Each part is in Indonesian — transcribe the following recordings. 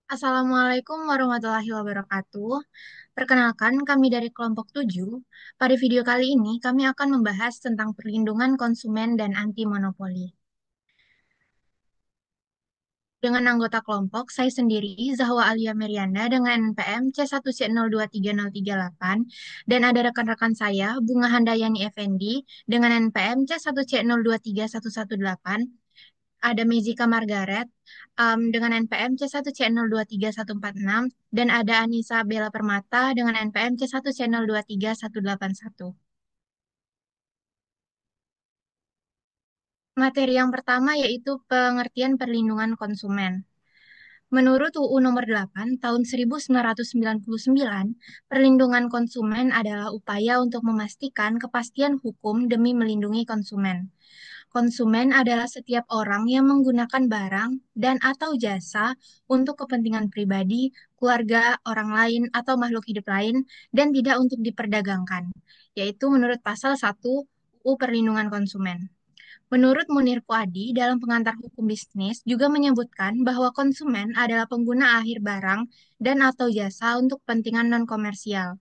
Assalamualaikum warahmatullahi wabarakatuh. Perkenalkan, kami dari kelompok 7. Pada video kali ini, kami akan membahas tentang perlindungan konsumen dan anti monopoli. Dengan anggota kelompok, saya sendiri, Zahwa Alia Merianda, dengan NPM C1C023038, dan ada rekan-rekan saya, Bunga Handayani Effendi, dengan NPM C1C023118, ada Mezika Margaret dengan NPM C1C023146 dan ada Anissa Bella Permata dengan NPM C1C023181. Materi yang pertama yaitu pengertian perlindungan konsumen. Menurut UU Nomor 8 Tahun 1999, perlindungan konsumen adalah upaya untuk memastikan kepastian hukum demi melindungi konsumen. Konsumen adalah setiap orang yang menggunakan barang dan atau jasa untuk kepentingan pribadi, keluarga, orang lain, atau makhluk hidup lain, dan tidak untuk diperdagangkan, yaitu menurut pasal 1 UU Perlindungan Konsumen. Menurut Munir Puadi, dalam pengantar hukum bisnis juga menyebutkan bahwa konsumen adalah pengguna akhir barang dan atau jasa untuk kepentingan non-komersial.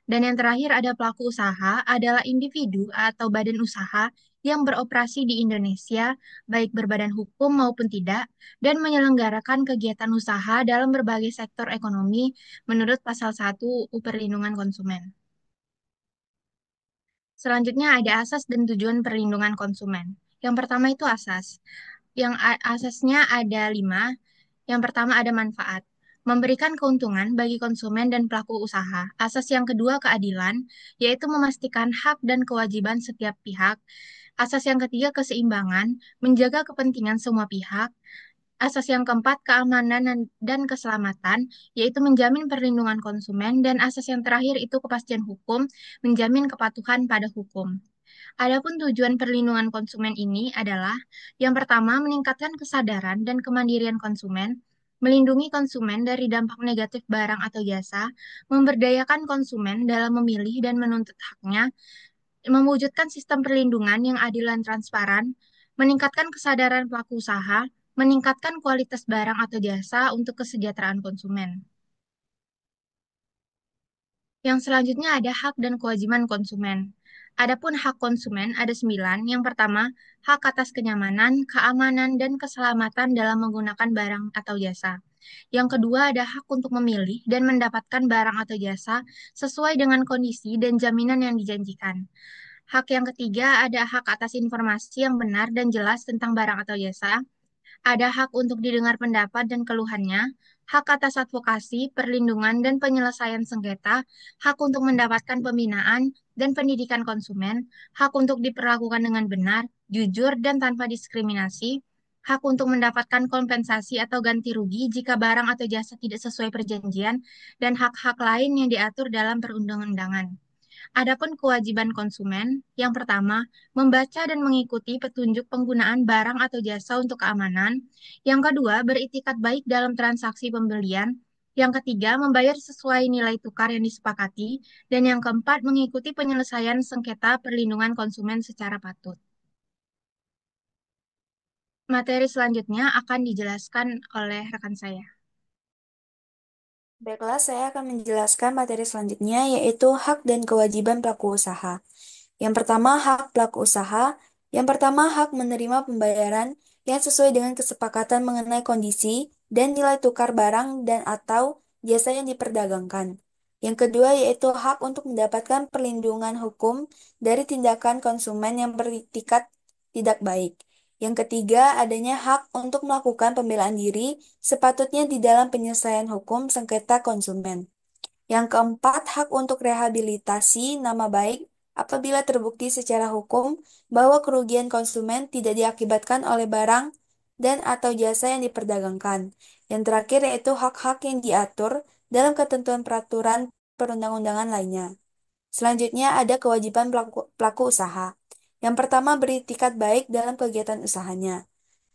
Dan yang terakhir ada pelaku usaha adalah individu atau badan usaha yang beroperasi di Indonesia, baik berbadan hukum maupun tidak, dan menyelenggarakan kegiatan usaha dalam berbagai sektor ekonomi menurut pasal 1 UU Perlindungan Konsumen. Selanjutnya ada asas dan tujuan perlindungan konsumen. Yang pertama itu asas. Asasnya ada 5. Yang pertama ada manfaat. Memberikan keuntungan bagi konsumen dan pelaku usaha. Asas yang kedua keadilan, yaitu memastikan hak dan kewajiban setiap pihak. Asas yang ketiga keseimbangan, menjaga kepentingan semua pihak. Asas yang keempat keamanan dan keselamatan, yaitu menjamin perlindungan konsumen. Dan asas yang terakhir itu kepastian hukum, menjamin kepatuhan pada hukum. Adapun tujuan perlindungan konsumen ini adalah yang pertama, meningkatkan kesadaran dan kemandirian konsumen, melindungi konsumen dari dampak negatif barang atau jasa, memberdayakan konsumen dalam memilih dan menuntut haknya, mewujudkan sistem perlindungan yang adil dan transparan, meningkatkan kesadaran pelaku usaha, meningkatkan kualitas barang atau jasa untuk kesejahteraan konsumen. Yang selanjutnya ada hak dan kewajiban konsumen. Adapun hak konsumen ada 9. Yang pertama, hak atas kenyamanan, keamanan, dan keselamatan dalam menggunakan barang atau jasa. Yang kedua ada hak untuk memilih dan mendapatkan barang atau jasa sesuai dengan kondisi dan jaminan yang dijanjikan. Hak yang ketiga ada hak atas informasi yang benar dan jelas tentang barang atau jasa. Ada hak untuk didengar pendapat dan keluhannya, hak atas advokasi, perlindungan, dan penyelesaian sengketa, hak untuk mendapatkan pembinaan dan pendidikan konsumen, hak untuk diperlakukan dengan benar, jujur, dan tanpa diskriminasi, hak untuk mendapatkan kompensasi atau ganti rugi jika barang atau jasa tidak sesuai perjanjian, dan hak-hak lain yang diatur dalam perundang-undangan. Adapun kewajiban konsumen, yang pertama, membaca dan mengikuti petunjuk penggunaan barang atau jasa untuk keamanan. Yang kedua, beritikat baik dalam transaksi pembelian. Yang ketiga, membayar sesuai nilai tukar yang disepakati. Dan yang keempat, mengikuti penyelesaian sengketa perlindungan konsumen secara patut. Materi selanjutnya akan dijelaskan oleh rekan saya. Baiklah, saya akan menjelaskan materi selanjutnya, yaitu hak dan kewajiban pelaku usaha. Yang pertama, hak pelaku usaha. Yang pertama, hak menerima pembayaran yang sesuai dengan kesepakatan mengenai kondisi dan nilai tukar barang dan atau jasa yang diperdagangkan. Yang kedua, yaitu hak untuk mendapatkan perlindungan hukum dari tindakan konsumen yang beritikat tidak baik. Yang ketiga, adanya hak untuk melakukan pembelaan diri sepatutnya di dalam penyelesaian hukum sengketa konsumen. Yang keempat, hak untuk rehabilitasi nama baik apabila terbukti secara hukum bahwa kerugian konsumen tidak diakibatkan oleh barang dan atau jasa yang diperdagangkan. Yang terakhir yaitu hak-hak yang diatur dalam ketentuan peraturan perundang-undangan lainnya. Selanjutnya ada kewajiban pelaku usaha. Yang pertama, beritikat baik dalam kegiatan usahanya.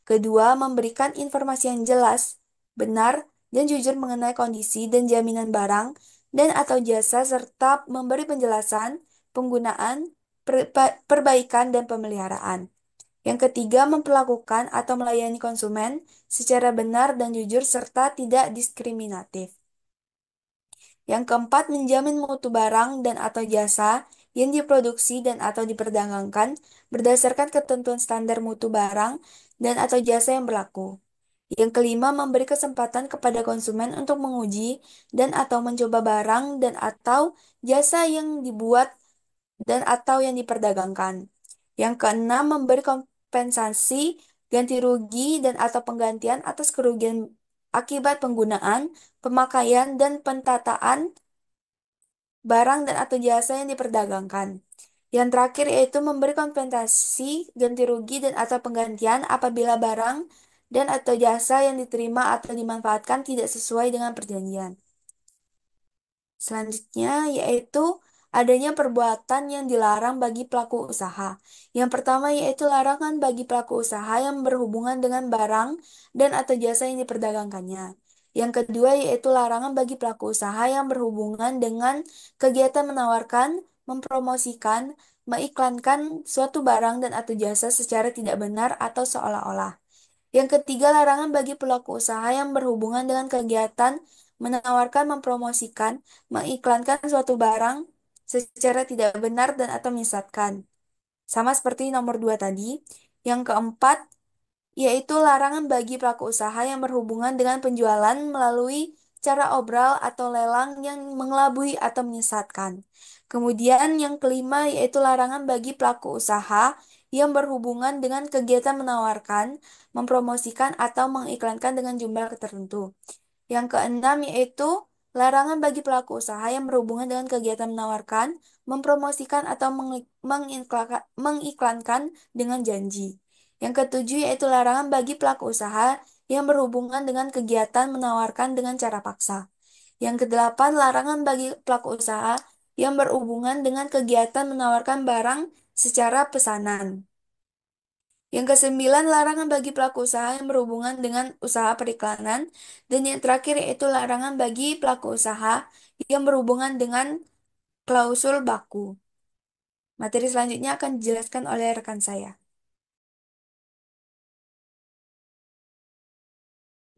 Kedua, memberikan informasi yang jelas, benar, dan jujur mengenai kondisi dan jaminan barang dan atau jasa serta memberi penjelasan, penggunaan, perbaikan, dan pemeliharaan. Yang ketiga, memperlakukan atau melayani konsumen secara benar dan jujur serta tidak diskriminatif. Yang keempat, menjamin mutu barang dan atau jasa yang diproduksi dan atau diperdagangkan berdasarkan ketentuan standar mutu barang dan atau jasa yang berlaku. Yang kelima, memberi kesempatan kepada konsumen untuk menguji dan atau mencoba barang dan atau jasa yang dibuat dan atau yang diperdagangkan. Yang keenam, memberi kompensasi, ganti rugi dan atau penggantian atas kerugian akibat penggunaan, pemakaian dan pentataan barang dan atau jasa yang diperdagangkan. Yang terakhir yaitu memberi kompensasi, ganti rugi dan atau penggantian apabila barang dan atau jasa yang diterima atau dimanfaatkan tidak sesuai dengan perjanjian. Selanjutnya yaitu adanya perbuatan yang dilarang bagi pelaku usaha. Yang pertama yaitu larangan bagi pelaku usaha yang berhubungan dengan barang dan atau jasa yang diperdagangkannya. Yang kedua yaitu larangan bagi pelaku usaha yang berhubungan dengan kegiatan menawarkan, mempromosikan, mengiklankan suatu barang dan atau jasa secara tidak benar atau seolah-olah. Yang ketiga, larangan bagi pelaku usaha yang berhubungan dengan kegiatan menawarkan, mempromosikan, mengiklankan suatu barang secara tidak benar dan atau menyesatkan. Sama seperti nomor dua tadi. Yang keempat, yaitu larangan bagi pelaku usaha yang berhubungan dengan penjualan melalui cara obral atau lelang yang mengelabui atau menyesatkan. Kemudian yang kelima yaitu larangan bagi pelaku usaha yang berhubungan dengan kegiatan menawarkan, mempromosikan atau mengiklankan dengan jumlah tertentu. Yang keenam yaitu larangan bagi pelaku usaha yang berhubungan dengan kegiatan menawarkan, mempromosikan atau mengiklankan dengan janji. Yang ketujuh yaitu larangan bagi pelaku usaha yang berhubungan dengan kegiatan menawarkan dengan cara paksa. Yang kedelapan, larangan bagi pelaku usaha yang berhubungan dengan kegiatan menawarkan barang secara pesanan. Yang kesembilan, larangan bagi pelaku usaha yang berhubungan dengan usaha periklanan. Dan yang terakhir yaitu larangan bagi pelaku usaha yang berhubungan dengan klausul baku. Materi selanjutnya akan dijelaskan oleh rekan saya.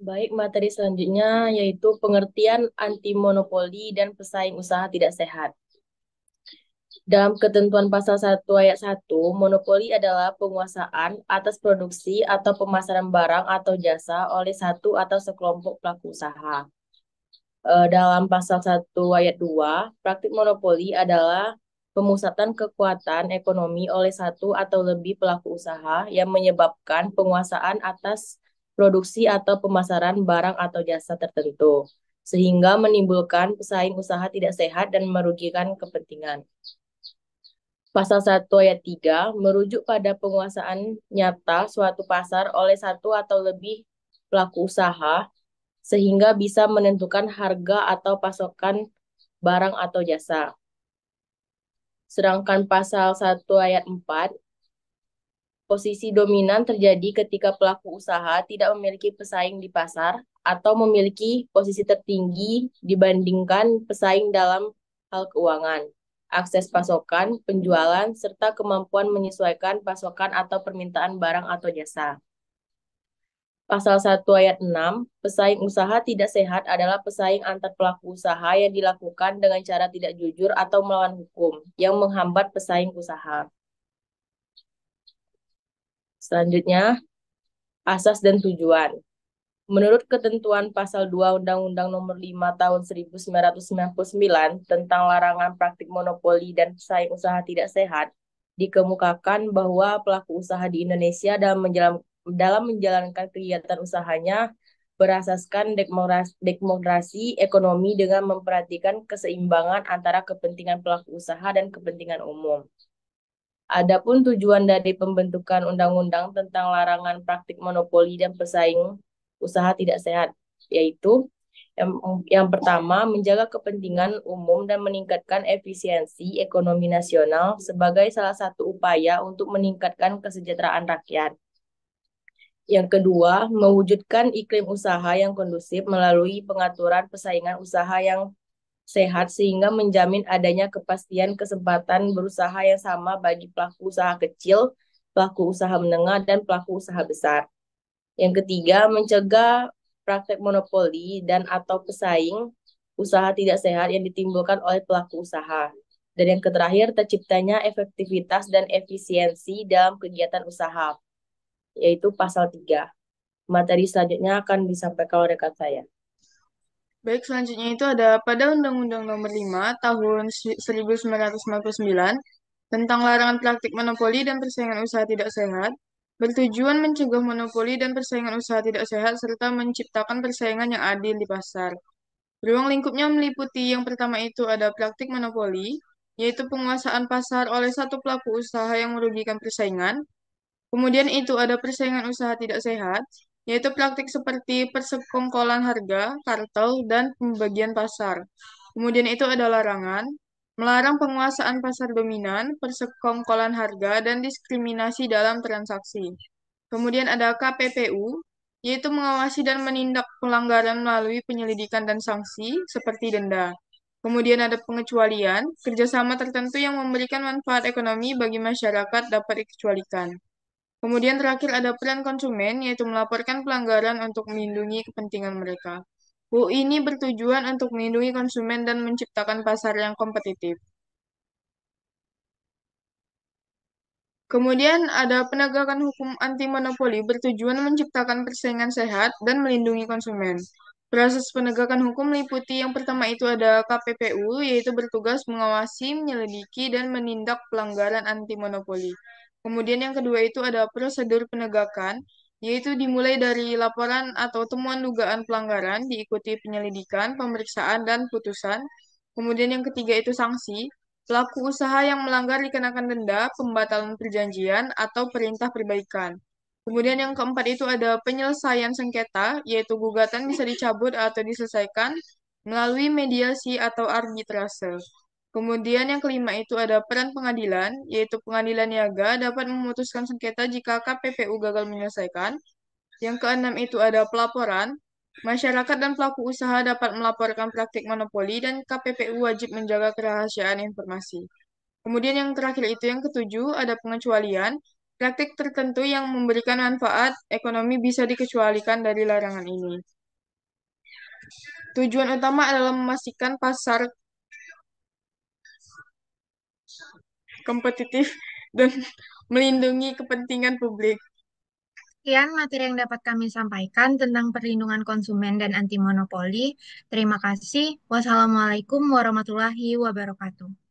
Baik, materi selanjutnya yaitu pengertian anti monopoli dan pesaing usaha tidak sehat. Dalam ketentuan pasal 1 ayat 1, monopoli adalah penguasaan atas produksi atau pemasaran barang atau jasa oleh satu atau sekelompok pelaku usaha. Dalam pasal 1 ayat 2, praktik monopoli adalah pemusatan kekuatan ekonomi oleh satu atau lebih pelaku usaha yang menyebabkan penguasaan atas produksi atau pemasaran barang atau jasa tertentu, sehingga menimbulkan pesaing usaha tidak sehat dan merugikan kepentingan. Pasal 1 ayat 3 merujuk pada penguasaan nyata suatu pasar oleh satu atau lebih pelaku usaha sehingga bisa menentukan harga atau pasokan barang atau jasa. Sedangkan pasal 1 ayat 4, posisi dominan terjadi ketika pelaku usaha tidak memiliki pesaing di pasar atau memiliki posisi tertinggi dibandingkan pesaing dalam hal keuangan, akses pasokan, penjualan, serta kemampuan menyesuaikan pasokan atau permintaan barang atau jasa. Pasal 1 ayat 6, pesaing usaha tidak sehat adalah pesaing antar pelaku usaha yang dilakukan dengan cara tidak jujur atau melawan hukum, yang menghambat pesaing usaha. Selanjutnya, asas dan tujuan. Menurut ketentuan pasal 2 Undang-Undang Nomor 5 Tahun 1999 tentang larangan praktik monopoli dan pesaing usaha tidak sehat, dikemukakan bahwa pelaku usaha di Indonesia dalam menjalankan kegiatan usahanya berasaskan demokrasi ekonomi dengan memperhatikan keseimbangan antara kepentingan pelaku usaha dan kepentingan umum. Adapun tujuan dari pembentukan undang-undang tentang larangan praktik monopoli dan pesaing usaha tidak sehat, yaitu yang pertama, menjaga kepentingan umum dan meningkatkan efisiensi ekonomi nasional sebagai salah satu upaya untuk meningkatkan kesejahteraan rakyat. Yang kedua, mewujudkan iklim usaha yang kondusif melalui pengaturan persaingan usaha yang sehat sehingga menjamin adanya kepastian kesempatan berusaha yang sama bagi pelaku usaha kecil pelaku usaha menengah, dan pelaku usaha besar. Yang ketiga, mencegah praktek monopoli dan atau pesaing usaha tidak sehat yang ditimbulkan oleh pelaku usaha. Dan yang terakhir, terciptanya efektivitas dan efisiensi dalam kegiatan usaha, yaitu pasal 3. Materi selanjutnya akan disampaikan oleh rekan saya. Baik, selanjutnya itu ada pada Undang-Undang Nomor 5 Tahun 1999 tentang larangan praktik monopoli dan persaingan usaha tidak sehat, bertujuan mencegah monopoli dan persaingan usaha tidak sehat serta menciptakan persaingan yang adil di pasar. Ruang lingkupnya meliputi yang pertama itu ada praktik monopoli, yaitu penguasaan pasar oleh satu pelaku usaha yang merugikan persaingan. Kemudian itu ada persaingan usaha tidak sehat, yaitu praktik seperti persekongkolan harga, kartel, dan pembagian pasar. Kemudian itu ada larangan, melarang penguasaan pasar dominan, persekongkolan harga, dan diskriminasi dalam transaksi. Kemudian ada KPPU, yaitu mengawasi dan menindak pelanggaran melalui penyelidikan dan sanksi, seperti denda. Kemudian ada pengecualian, kerjasama tertentu yang memberikan manfaat ekonomi bagi masyarakat dapat dikecualikan. Kemudian terakhir ada peran konsumen, yaitu melaporkan pelanggaran untuk melindungi kepentingan mereka. UU ini bertujuan untuk melindungi konsumen dan menciptakan pasar yang kompetitif. Kemudian ada penegakan hukum anti monopoli bertujuan menciptakan persaingan sehat dan melindungi konsumen. Proses penegakan hukum meliputi yang pertama itu ada KPPU, yaitu bertugas mengawasi, menyelidiki, dan menindak pelanggaran anti monopoli. Kemudian yang kedua itu ada prosedur penegakan, yaitu dimulai dari laporan atau temuan dugaan pelanggaran, diikuti penyelidikan, pemeriksaan, dan putusan. Kemudian yang ketiga itu sanksi. Pelaku usaha yang melanggar dikenakan denda, pembatalan perjanjian, atau perintah perbaikan. Kemudian yang keempat itu ada penyelesaian sengketa, yaitu gugatan bisa dicabut atau diselesaikan melalui mediasi atau arbitrase. Kemudian yang kelima itu ada peran pengadilan, yaitu pengadilan niaga dapat memutuskan sengketa jika KPPU gagal menyelesaikan. Yang keenam itu ada pelaporan. Masyarakat dan pelaku usaha dapat melaporkan praktik monopoli dan KPPU wajib menjaga kerahasiaan informasi. Kemudian yang terakhir itu yang ketujuh ada pengecualian. Praktik tertentu yang memberikan manfaat ekonomi bisa dikecualikan dari larangan ini. Tujuan utama adalah memastikan pasar kompetitif dan melindungi kepentingan publik. Sekian materi yang dapat kami sampaikan tentang perlindungan konsumen dan anti monopoli. Terima kasih. Wassalamualaikum warahmatullahi wabarakatuh.